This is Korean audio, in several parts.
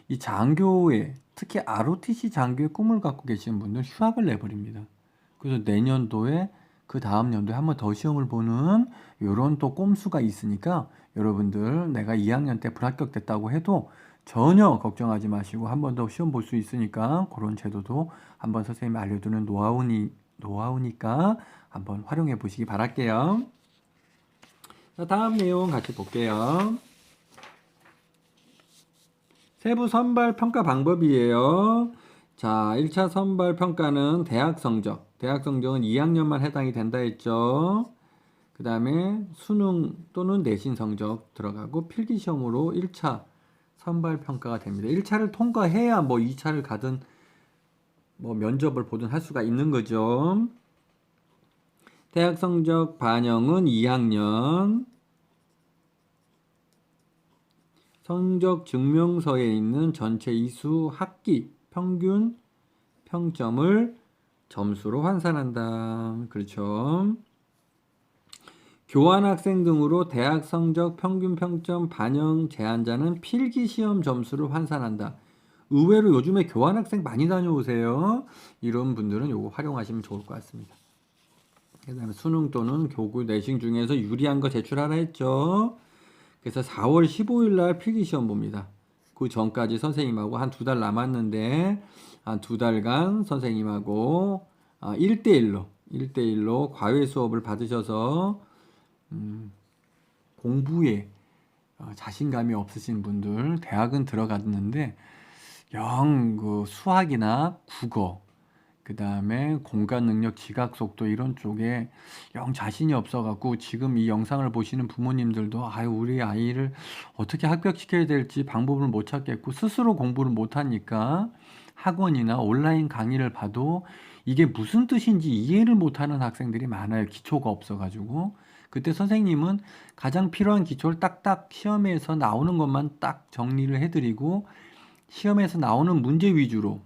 이 장교에 특히 ROTC 장교의 꿈을 갖고 계시는 분들은 휴학을 내버립니다. 그래서 내년도에 그 다음 연도에 한 번 더 시험을 보는 요런 또 꼼수가 있으니까 여러분들 내가 2학년 때 불합격됐다고 해도 전혀 걱정하지 마시고 한 번 더 시험 볼 수 있으니까 그런 제도도 한번 선생님이 알려주는 노하우니까 한번 활용해 보시기 바랄게요. 자, 다음 내용 같이 볼게요. 세부 선발 평가 방법이에요. 자, 1차 선발 평가는 대학 성적. 대학 성적은 2학년만 해당이 된다 했죠. 그 다음에 수능 또는 내신 성적 들어가고 필기 시험으로 1차 선발 평가가 됩니다. 1차를 통과해야 뭐 2차를 가든 뭐 면접을 보든 할 수가 있는 거죠. 대학 성적 반영은 2학년. 성적 증명서에 있는 전체 이수 학기 평균 평점을 점수로 환산한다. 그렇죠. 교환학생 등으로 대학 성적 평균 평점 반영 제한자는 필기시험 점수를 환산한다. 의외로 요즘에 교환학생 많이 다녀오세요. 이런 분들은 요거 활용하시면 좋을 것 같습니다. 그 다음에 수능 또는 교구 내신 중에서 유리한 거 제출하라 했죠. 그래서 4월 15일 날 필기시험 봅니다. 그 전까지 선생님하고 한 2달 남았는데 한 2달간 선생님하고 1대1로 과외 수업을 받으셔서 공부에 자신감이 없으신 분들 대학은 들어갔는데 영 그 수학이나 국어 그 다음에 공간 능력, 지각 속도 이런 쪽에 영 자신이 없어갖고 지금 이 영상을 보시는 부모님들도 아유 우리 아이를 어떻게 합격시켜야 될지 방법을 못 찾겠고 스스로 공부를 못하니까 학원이나 온라인 강의를 봐도 이게 무슨 뜻인지 이해를 못하는 학생들이 많아요. 기초가 없어가지고. 그때 선생님은 가장 필요한 기초를 딱딱 시험에서 나오는 것만 딱 정리를 해드리고 시험에서 나오는 문제 위주로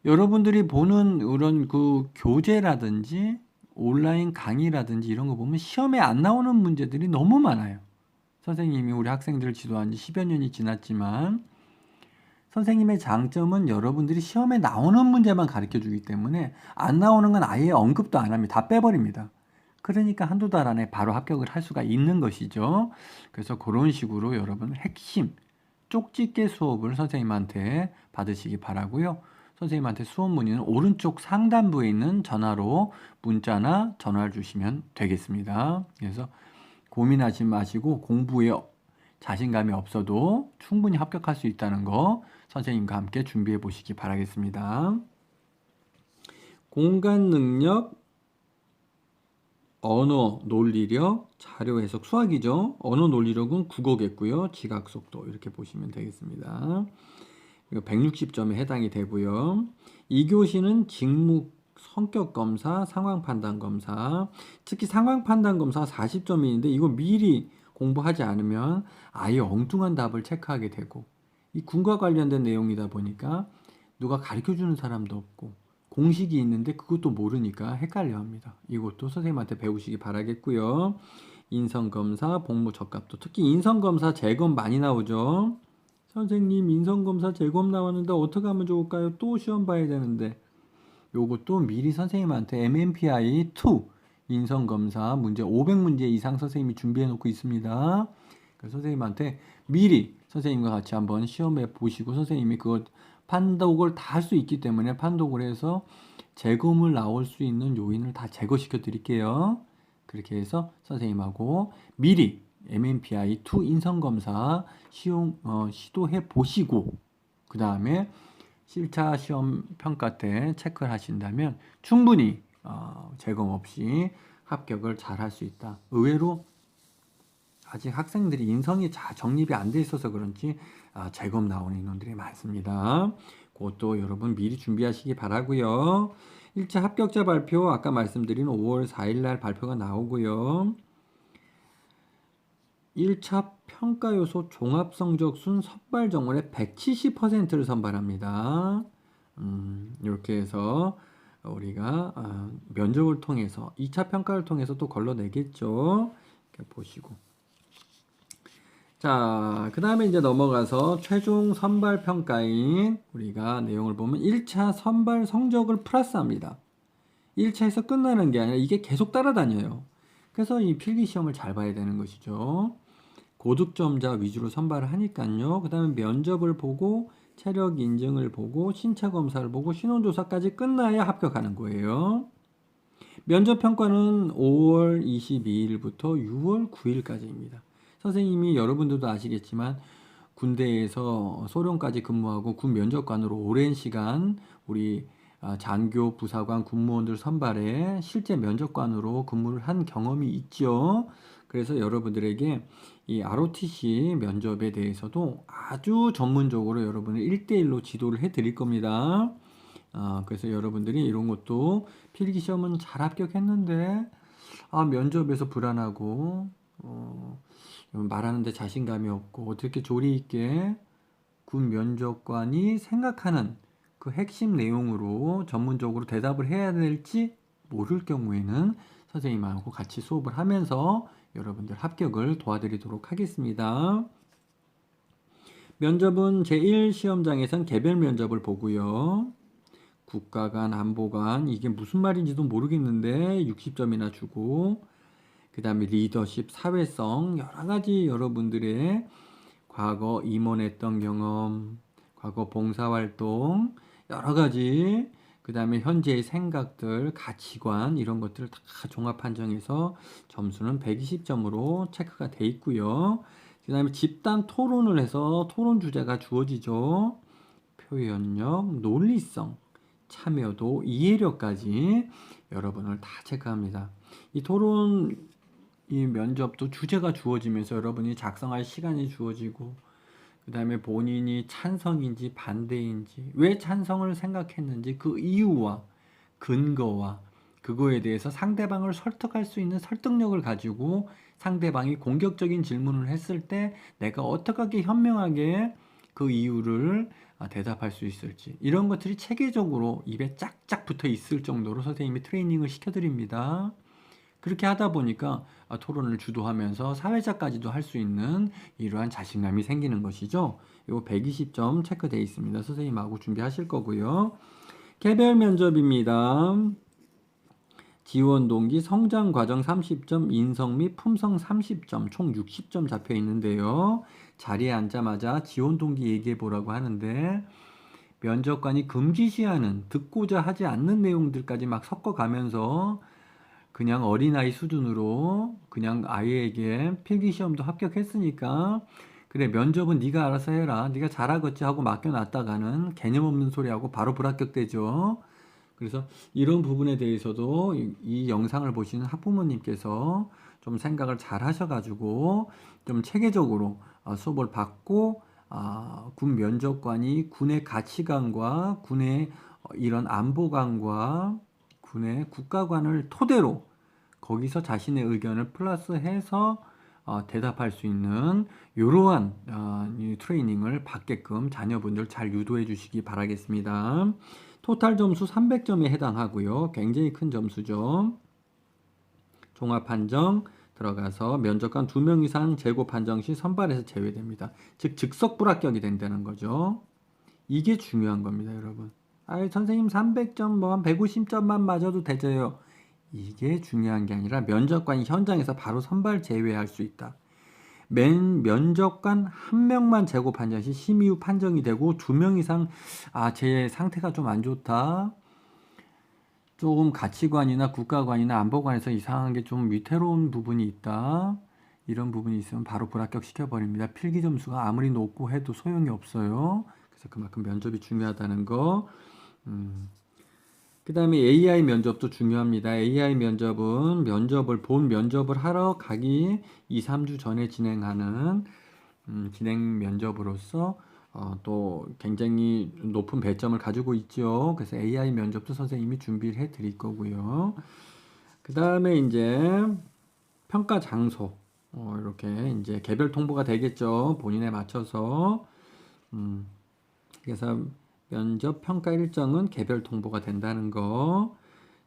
여러분들이 보는 그런 그 교재라든지 온라인 강의라든지 이런 거 보면 시험에 안 나오는 문제들이 너무 많아요. 선생님이 우리 학생들을 지도한 지 10여 년이 지났지만 선생님의 장점은 여러분들이 시험에 나오는 문제만 가르쳐 주기 때문에 안 나오는 건 아예 언급도 안 합니다. 다 빼버립니다. 그러니까 한두 달 안에 바로 합격을 할 수가 있는 것이죠. 그래서 그런 식으로 여러분 핵심 쪽집게 수업을 선생님한테 받으시기 바라고요. 선생님한테 수업 문의는 오른쪽 상단부에 있는 전화로 문자나 전화를 주시면 되겠습니다. 그래서 고민하지 마시고 공부에 자신감이 없어도 충분히 합격할 수 있다는 거 선생님과 함께 준비해 보시기 바라겠습니다. 공간 능력, 언어 논리력, 자료 해석 수학이죠. 언어 논리력은 국어겠고요. 지각 속도 이렇게 보시면 되겠습니다. 160점에 해당이 되고요. 2교시는 직무 성격 검사, 상황 판단 검사. 특히 상황 판단 검사 40점인데 이거 미리 공부하지 않으면 아예 엉뚱한 답을 체크하게 되고 이 군과 관련된 내용이다 보니까 누가 가르쳐 주는 사람도 없고 공식이 있는데 그것도 모르니까 헷갈려 합니다. 이것도 선생님한테 배우시기 바라겠고요. 인성검사, 복무적합도 특히 인성검사 재검 많이 나오죠. 선생님 인성검사 재검 나왔는데 어떻게 하면 좋을까요? 또 시험 봐야 되는데 요것도 미리 선생님한테 MMPI2 인성검사 문제 500문제 이상 선생님이 준비해 놓고 있습니다. 그래서 선생님한테 미리 선생님과 같이 한번 시험해 보시고 선생님이 그것 판독을 다 할 수 있기 때문에 판독을 해서 재검을 나올 수 있는 요인을 다 제거시켜 드릴게요. 그렇게 해서 선생님하고 미리 MMPI2 인성검사 시도해 보시고 그 다음에 1차 시험 평가 때 체크를 하신다면 충분히 재검 없이 합격을 잘 할 수 있다. 의외로 아직 학생들이 인성이 잘 정립이 안 돼 있어서 그런지 재검 나오는 인원들이 많습니다. 그것도 여러분 미리 준비하시기 바라고요. 1차 합격자 발표 아까 말씀드린 5월 4일 날 발표가 나오고요. 1차 평가 요소 종합 성적순 선발 정원의 170%를 선발합니다. 이렇게 해서 우리가 면접을 통해서 2차 평가를 통해서 또 걸러내겠죠. 이렇게 보시고 자, 그 다음에 이제 넘어가서 최종 선발 평가인 우리가 내용을 보면 1차 선발 성적을 플러스합니다. 1차에서 끝나는 게 아니라 이게 계속 따라다녀요. 그래서 이 필기 시험을 잘 봐야 되는 것이죠. 고득점자 위주로 선발을 하니까요. 그 다음에 면접을 보고 체력 인증을 보고 신체 검사를 보고 신원조사까지 끝나야 합격하는 거예요. 면접 평가는 5월 22일부터 6월 9일까지입니다. 선생님이 여러분들도 아시겠지만 군대에서 소련까지 근무하고 군 면접관으로 오랜 시간 우리 장교, 부사관, 군무원들 선발에 실제 면접관으로 근무를 한 경험이 있죠. 그래서 여러분들에게 이 ROTC 면접에 대해서도 아주 전문적으로 여러분을 1대1로 지도를 해 드릴 겁니다. 그래서 여러분들이 이런 것도 필기시험은 잘 합격했는데 면접에서 불안하고 말하는데 자신감이 없고 어떻게 조리 있게 군 면접관이 생각하는 그 핵심 내용으로 전문적으로 대답을 해야 될지 모를 경우에는 선생님하고 같이 수업을 하면서 여러분들 합격을 도와드리도록 하겠습니다. 면접은 제1시험장에선 개별 면접을 보고요. 국가관, 안보관 이게 무슨 말인지도 모르겠는데 60점이나 주고 그 다음에 리더십, 사회성 여러 가지 여러분들의 과거 임원했던 경험, 과거 봉사활동 여러 가지 그 다음에 현재의 생각들, 가치관 이런 것들을 다 종합 판정해서 점수는 120점으로 체크가 돼 있고요. 그 다음에 집단 토론을 해서 토론 주제가 주어지죠. 표현력, 논리성, 참여도, 이해력까지 여러분을 다 체크합니다. 이 토론, 이 면접도 주제가 주어지면서 여러분이 작성할 시간이 주어지고 그 다음에 본인이 찬성인지 반대인지 왜 찬성을 생각했는지 그 이유와 근거와 그거에 대해서 상대방을 설득할 수 있는 설득력을 가지고 상대방이 공격적인 질문을 했을 때 내가 어떻게 현명하게 그 이유를 대답할 수 있을지 이런 것들이 체계적으로 입에 짝짝 붙어 있을 정도로 선생님이 트레이닝을 시켜드립니다. 그렇게 하다 보니까 토론을 주도하면서 사회자까지도 할 수 있는 이러한 자신감이 생기는 것이죠. 이거 120점 체크되어 있습니다. 선생님하고 준비하실 거고요. 개별 면접입니다. 지원 동기, 성장 과정 30점, 인성 및 품성 30점, 총 60점 잡혀 있는데요. 자리에 앉자마자 지원 동기 얘기해 보라고 하는데 면접관이 금기시하는 듣고자 하지 않는 내용들까지 막 섞어가면서 그냥 어린아이 수준으로 그냥 아이에게 필기시험도 합격했으니까 그래 면접은 네가 알아서 해라 네가 잘하겠지 하고 맡겨놨다가는 개념 없는 소리하고 바로 불합격되죠. 그래서 이런 부분에 대해서도 이 영상을 보시는 학부모님께서 좀 생각을 잘 하셔가지고 좀 체계적으로 수업을 받고 군 면접관이 군의 가치관과 군의 이런 안보관과 군의 국가관을 토대로 거기서 자신의 의견을 플러스해서 대답할 수 있는 이러한 트레이닝을 받게끔 자녀분들 잘 유도해 주시기 바라겠습니다. 토탈 점수 300점에 해당하고요. 굉장히 큰 점수죠. 종합 판정 들어가서 면접관 2명 이상 재고 판정 시 선발에서 제외됩니다. 즉 즉석 불합격이 된다는 거죠. 이게 중요한 겁니다, 여러분. 선생님 300점 뭐 한 150점만 맞아도 되죠. 이게 중요한 게 아니라 면접관이 현장에서 바로 선발 제외할 수 있다. 면접관 한 명만 재고 판정 시 심의 후 판정이 되고 2명 이상 제 상태가 좀 안 좋다. 조금 가치관이나 국가관이나 안보관에서 이상한 게 좀 위태로운 부분이 있다. 이런 부분이 있으면 바로 불합격 시켜버립니다. 필기 점수가 아무리 높고 해도 소용이 없어요. 그래서 그만큼 면접이 중요하다는 거. 그 다음에 AI 면접도 중요합니다. AI 면접은 본 면접을 하러 가기 2, 3주 전에 진행하는 진행 면접으로서 또 굉장히 높은 배점을 가지고 있죠. 그래서 AI 면접도 선생님이 준비를 해 드릴 거고요. 그 다음에 이제 평가 장소 이렇게 이제 개별 통보가 되겠죠. 본인에 맞춰서 그래서 면접 평가 일정은 개별 통보가 된다는 거.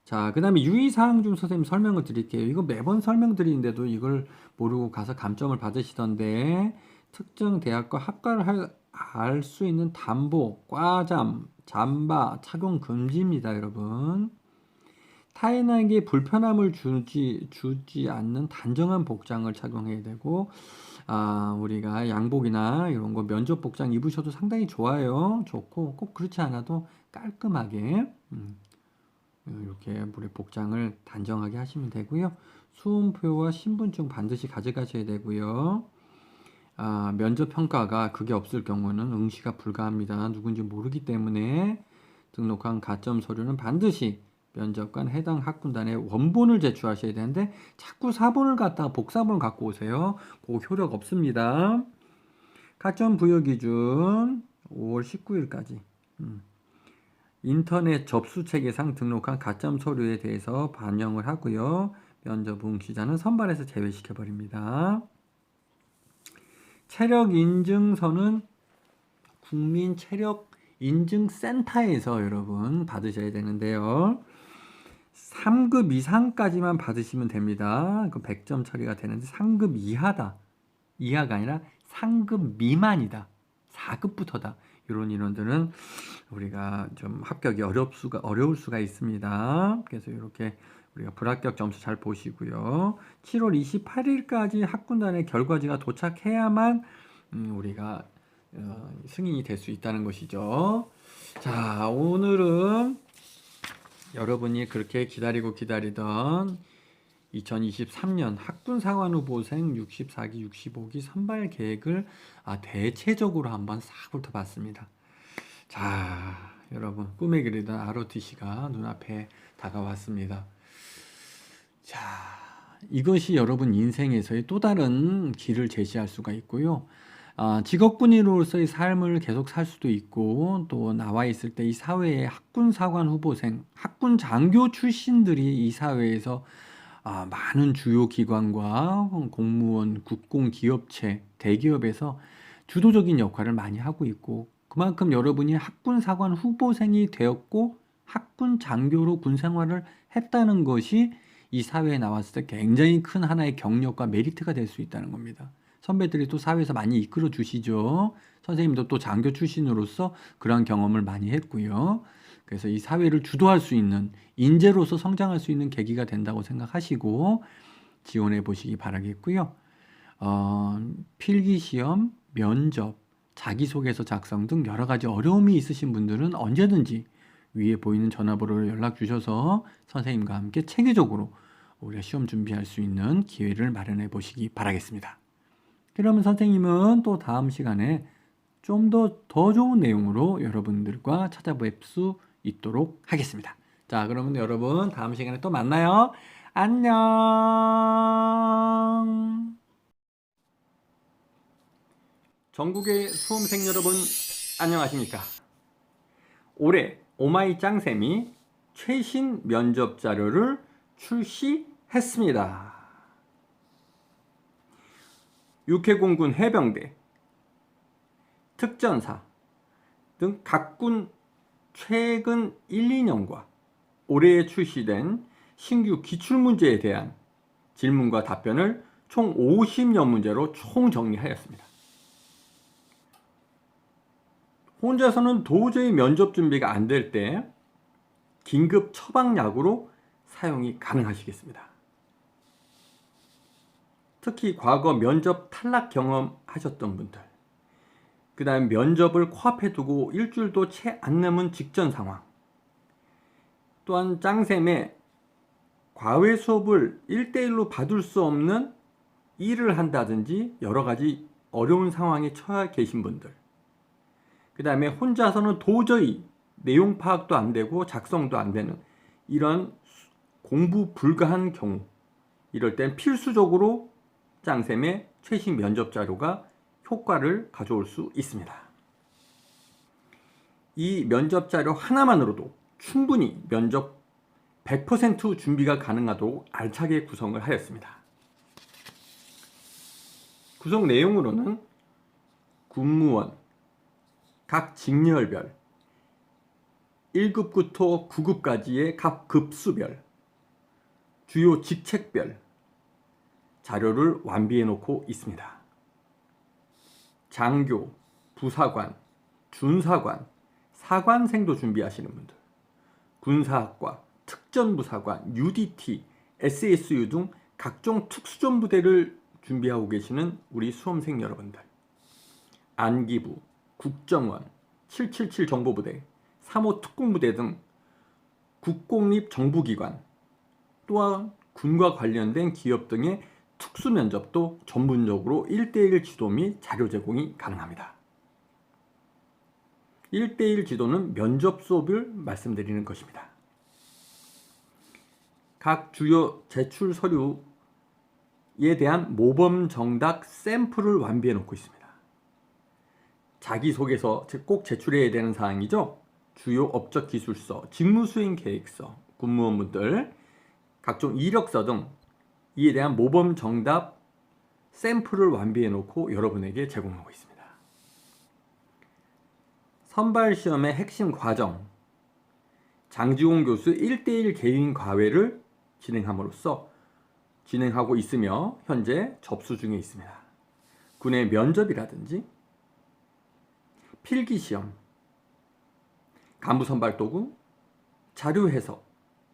자, 그 다음에 유의사항 좀 선생님 설명을 드릴게요. 이거 매번 설명드리는데도 이걸 모르고 가서 감점을 받으시던데 특정 대학과 합격을 할 수 있는 담보, 과잠, 잠바 착용 금지입니다, 여러분. 타인에게 불편함을 주지 않는 단정한 복장을 착용해야 되고, 우리가 양복이나 이런 거 면접 복장 입으셔도 상당히 좋아요. 좋고, 꼭 그렇지 않아도 깔끔하게, 이렇게 우리 복장을 단정하게 하시면 되고요. 수험표와 신분증 반드시 가져가셔야 되고요. 면접 평가가 그게 없을 경우는 응시가 불가합니다. 누군지 모르기 때문에 등록한 가점 서류는 반드시 면접관 해당 학군단에 원본을 제출하셔야 되는데 자꾸 사본을 갖다가 복사본을 갖고 오세요. 그거 효력 없습니다. 가점 부여 기준 5월 19일까지 인터넷 접수 체계상 등록한 가점 서류에 대해서 반영을 하고요. 면접 응시자는 선발해서 제외시켜 버립니다. 체력 인증서는 국민 체력 인증센터에서 여러분 받으셔야 되는데요. 3급 이상까지만 받으시면 됩니다. 그 100점 처리가 되는데 3급 이하가 아니라 3급 미만이다. 4급부터다. 이런 인원들은 우리가 좀 합격이 어려울 수가 있습니다. 그래서 이렇게 우리가 불합격 점수 잘 보시고요. 7월 28일까지 학군단의 결과지가 도착해야만 우리가 승인이 될 수 있다는 것이죠. 자, 오늘은 여러분이 그렇게 기다리던 2023년 학군상환후보생 64기, 65기 선발 계획을 대체적으로 한번 싹 훑어봤습니다. 자, 여러분 꿈에 그리던 ROTC가 눈앞에 다가왔습니다. 자, 이것이 여러분 인생에서의 또 다른 길을 제시할 수가 있고요. 직업군인으로서의 삶을 계속 살 수도 있고, 또 나와 있을 때 이 사회에 학군사관 후보생, 학군 장교 출신들이 이 사회에서 많은 주요 기관과 공무원, 국공, 기업체, 대기업에서 주도적인 역할을 많이 하고 있고, 그만큼 여러분이 학군사관 후보생이 되었고 학군 장교로 군 생활을 했다는 것이 이 사회에 나왔을 때 굉장히 큰 하나의 경력과 메리트가 될 수 있다는 겁니다. 선배들이 또 사회에서 많이 이끌어 주시죠. 선생님도 또 장교 출신으로서 그런 경험을 많이 했고요. 그래서 이 사회를 주도할 수 있는 인재로서 성장할 수 있는 계기가 된다고 생각하시고 지원해 보시기 바라겠고요. 필기시험, 면접, 자기소개서 작성 등 여러 가지 어려움이 있으신 분들은 언제든지 위에 보이는 전화번호로 연락 주셔서 선생님과 함께 체계적으로 우리가 시험 준비할 수 있는 기회를 마련해 보시기 바라겠습니다. 그러면 선생님은 또 다음 시간에 좀 더 좋은 내용으로 여러분들과 찾아뵐 수 있도록 하겠습니다. 자, 그러면 여러분 다음 시간에 또 만나요. 안녕. 전국의 수험생 여러분 안녕하십니까? 올해 오마이 짱쌤이 최신 면접 자료를 출시했습니다. 육해공군 해병대, 특전사 등 각군 최근 1, 2년과 올해 출시된 신규 기출문제에 대한 질문과 답변을 총 50여 문제로 총정리하였습니다. 혼자서는 도저히 면접 준비가 안 될 때 긴급 처방약으로 사용이 가능하시겠습니다. 특히 과거 면접 탈락 경험하셨던 분들, 그 다음 면접을 코앞에 두고 일주일도 채 안 남은 직전 상황, 또한 짱쌤의 과외 수업을 1대1로 받을 수 없는 일을 한다든지 여러 가지 어려운 상황에 처해 계신 분들, 그 다음에 혼자서는 도저히 내용 파악도 안 되고 작성도 안 되는 이런 공부 불가한 경우, 이럴 땐 필수적으로 짱쌤의 최신 면접 자료가 효과를 가져올 수 있습니다. 이 면접 자료 하나만으로도 충분히 면접 100% 준비가 가능하도록 알차게 구성을 하였습니다. 구성 내용으로는 군무원, 각 직렬별, 1급부터 9급까지의 각 급수별, 주요 직책별 자료를 완비해 놓고 있습니다. 장교, 부사관, 준사관, 사관생도 준비하시는 분들, 군사학과, 특전부사관, UDT, SSU 등 각종 특수전 부대를 준비하고 계시는 우리 수험생 여러분들, 안기부, 국정원, 777 정보부대, 3호 특공부대 등 국공립 정부기관, 또한 군과 관련된 기업 등의 특수면접도 전문적으로 1:1 지도 및 자료 제공이 가능합니다. 1:1 지도는 면접 수업을 말씀드리는 것입니다. 각 주요 제출 서류에 대한 모범 정답 샘플을 완비해 놓고 있습니다. 자기소개서 꼭 제출해야 되는 사항이죠. 주요 업적 기술서, 직무수행 계획서, 군무원분들 각종 이력서 등 이에 대한 모범 정답 샘플을 완비해 놓고 여러분에게 제공하고 있습니다. 선발시험의 핵심 과정, 장지공 교수 1:1 개인 과외를 진행하고 있으며 현재 접수 중에 있습니다. 군의 면접이라든지 필기시험, 간부선발도구, 자료해석,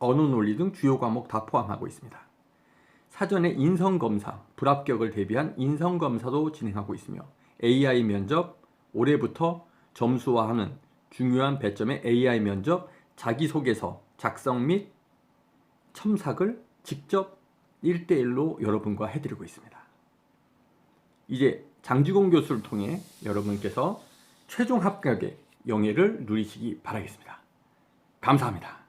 언어논리 등 주요 과목 다 포함하고 있습니다. 사전에 인성검사, 불합격을 대비한 인성검사도 진행하고 있으며 AI 면접, 올해부터 점수화하는 중요한 배점의 AI 면접, 자기소개서 작성 및 첨삭을 직접 1:1로 여러분과 해드리고 있습니다. 이제 장지공 교수를 통해 여러분께서 최종 합격의 영예를 누리시기 바라겠습니다. 감사합니다.